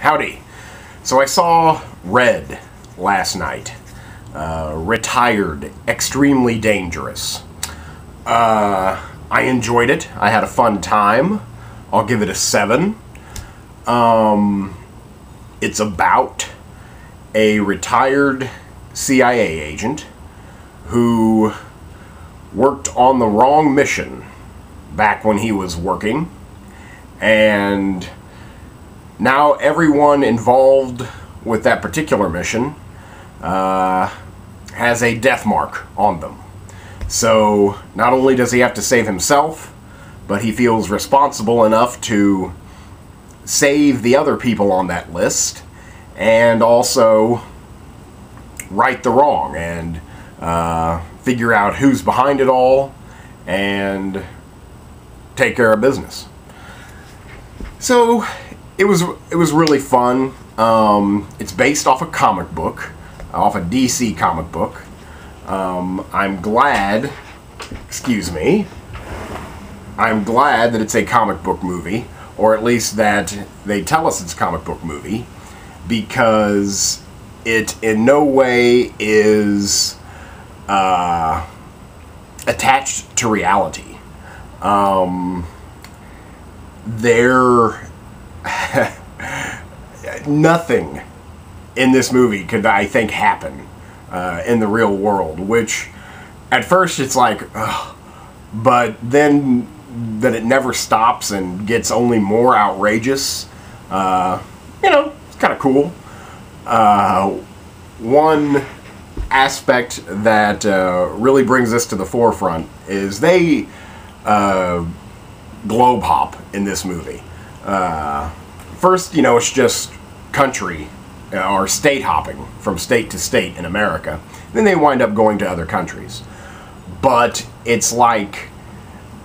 Howdy. So I saw Red last night. Retired, Extremely Dangerous. I enjoyed it. I had a fun time. I'll give it a 7. It's about a retired CIA agent who worked on the wrong mission back when he was working, and now everyone involved with that particular mission has a death mark on them. So not only does he have to save himself, but he feels responsible enough to save the other people on that list and also right the wrong and figure out who's behind it all and take care of business. So it was really fun. It's based off a comic book, off a DC comic book. I'm glad, I'm glad that it's a comic book movie, or at least that they tell us it's a comic book movie, because it in no way is attached to reality. Nothing in this movie could, I think, happen in the real world, which at first it's like, ugh, but then that it never stops and gets only more outrageous. You know, it's kind of cool. One aspect that really brings this to the forefront is they globe hop in this movie. First, you know, it's just country or state hopping from state to state in America. Then they wind up going to other countries. But it's like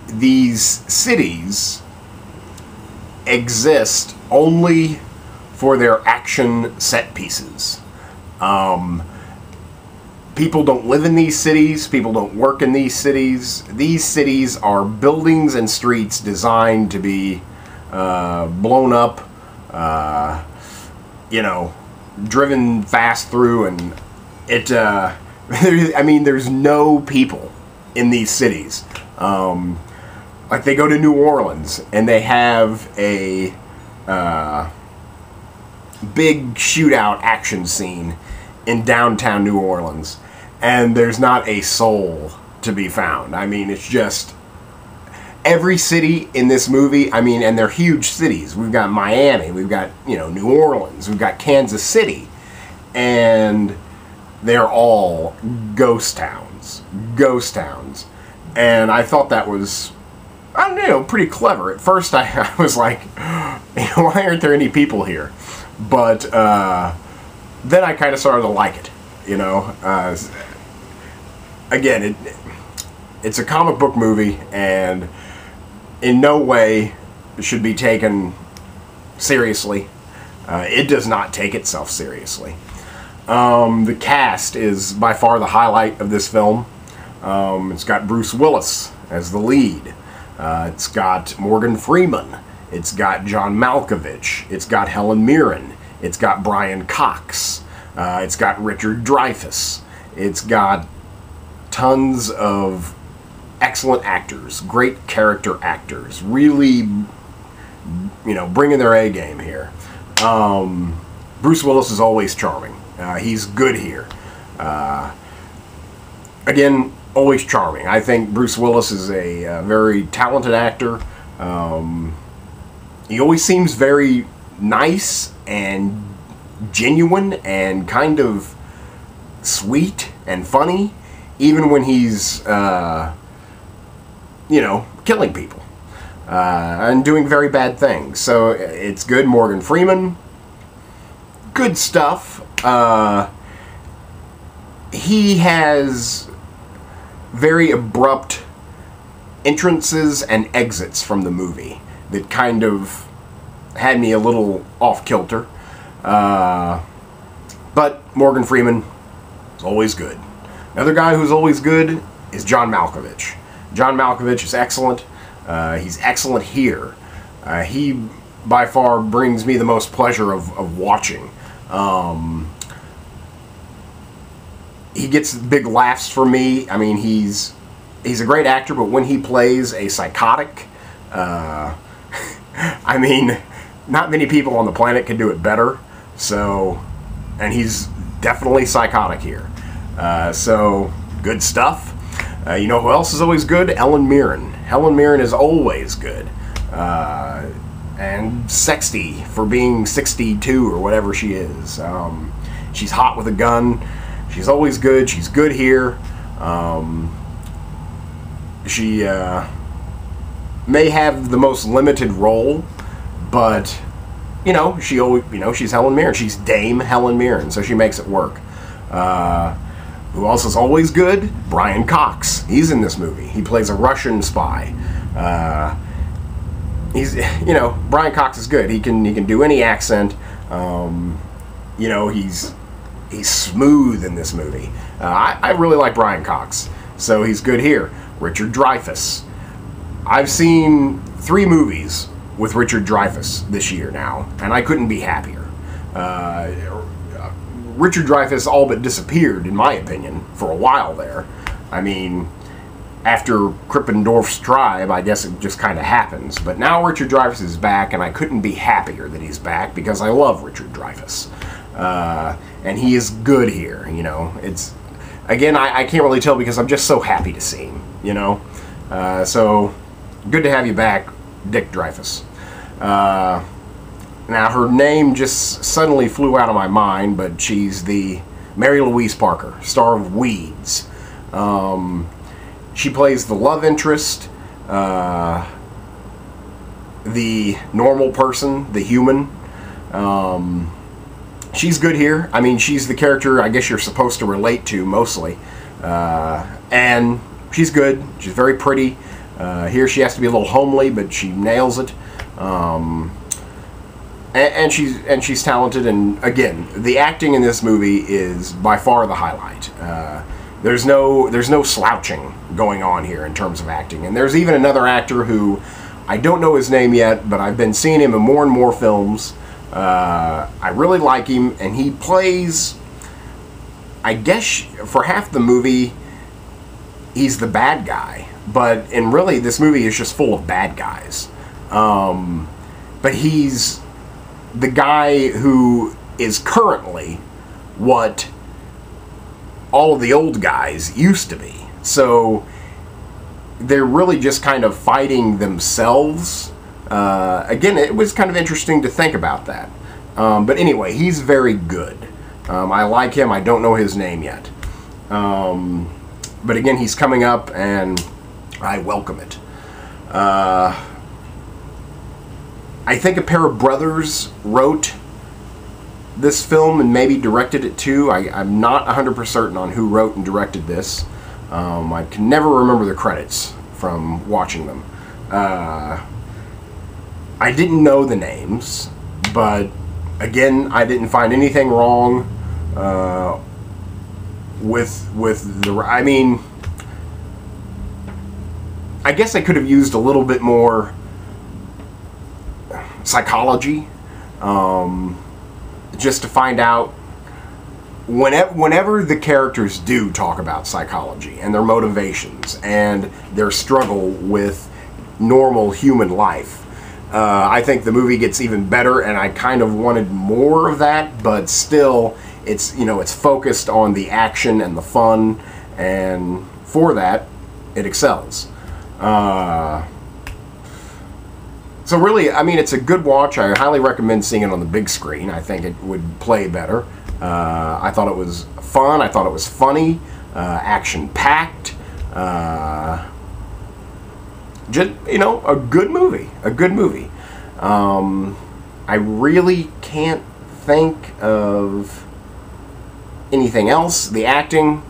these cities exist only for their action set pieces. People don't live in these cities. People don't work in these cities. These cities are buildings and streets designed to be blown up, you know, driven fast through, and it, I mean, there's no people in these cities. Like, they go to New Orleans, and they have a big shootout action scene in downtown New Orleans, and there's not a soul to be found. I mean, it's just every city in this movie, I mean, and they're huge cities. We've got Miami, we've got, you know, New Orleans, we've got Kansas City, and they're all ghost towns. Ghost towns. And I thought that was, I don't know, pretty clever. At first I was like, why aren't there any people here? But then I kind of started to like it, you know. Again, it's a comic book movie, and in no way should be taken seriously. It does not take itself seriously. The cast is by far the highlight of this film. It's got Bruce Willis as the lead. It's got Morgan Freeman. It's got John Malkovich. It's got Helen Mirren. It's got Brian Cox. It's got Richard Dreyfuss. It's got tons of excellent actors, great character actors, really, you know, bringing their A game here. Bruce Willis is always charming. He's good here. Again, always charming. I think Bruce Willis is a very talented actor. He always seems very nice and genuine and kind of sweet and funny, even when he's, you know, killing people and doing very bad things. So it's good. Morgan Freeman, good stuff. He has very abrupt entrances and exits from the movie that kind of had me a little off kilter. But Morgan Freeman is always good. Another guy who's always good is John Malkovich. John Malkovich is excellent. He's excellent here. He by far brings me the most pleasure of watching. He gets big laughs from me. I mean, he's a great actor, but when he plays a psychotic, I mean, not many people on the planet can do it better. So, and he's definitely psychotic here. So, good stuff. You know who else is always good? Ellen Mirren. Helen Mirren is always good. And sexy for being 62 or whatever she is. She's hot with a gun. She's always good. She's good here. She may have the most limited role, but you know, she's Helen Mirren. She's Dame Helen Mirren, so she makes it work. Who else is always good? Brian Cox. He's in this movie. He plays a Russian spy. Brian Cox is good. He can do any accent. He's smooth in this movie. I really like Brian Cox, so he's good here. Richard Dreyfuss. I've seen 3 movies with Richard Dreyfuss this year now, and I couldn't be happier. Richard Dreyfuss all but disappeared, in my opinion, for a while there. I mean, after Krippendorf's Tribe, I guess it just kind of happens. But now Richard Dreyfuss is back, and I couldn't be happier that he's back because I love Richard Dreyfuss. And he is good here, you know. It's, again, I can't really tell because I'm just so happy to see him, you know. So, good to have you back, Dick Dreyfuss. Now, her name just suddenly flew out of my mind, but she's the Mary Louise Parker, star of Weeds. She plays the love interest, the normal person, the human. She's good here. I mean, she's the character I guess you're supposed to relate to mostly. And she's good. She's very pretty. Here she has to be a little homely, but she nails it. And she's talented, and again, the acting in this movie is by far the highlight. There's no slouching going on here in terms of acting, and there's even another actor who I don't know his name yet, but I've been seeing him in more and more films. I really like him, and he plays, I guess for half the movie he's the bad guy, but in really this movie is just full of bad guys. But he's the guy who is currently what all of the old guys used to be. So they're really just kind of fighting themselves. Again, it was kind of interesting to think about that. But anyway, he's very good. I like him. I don't know his name yet. But again, he's coming up, and I welcome it. I think a pair of brothers wrote this film and maybe directed it too. I'm not 100% certain on who wrote and directed this. I can never remember the credits from watching them. I didn't know the names, but again, I didn't find anything wrong with the. I mean, I guess I could have used a little bit more psychology, just to find out whenever the characters do talk about psychology and their motivations and their struggle with normal human life. I think the movie gets even better, and I kind of wanted more of that, but still, it's focused on the action and the fun, and for that, it excels. So really, I mean, it's a good watch. I highly recommend seeing it on the big screen. I think it would play better. I thought it was fun. I thought it was funny, action-packed. Just, a good movie. A good movie. I really can't think of anything else. The acting.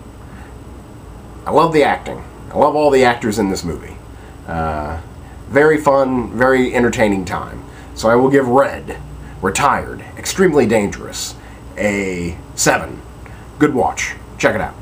I love the acting. I love all the actors in this movie. Very fun, very entertaining time. So I will give Red, Retired, Extremely Dangerous, a 7. Good watch. Check it out.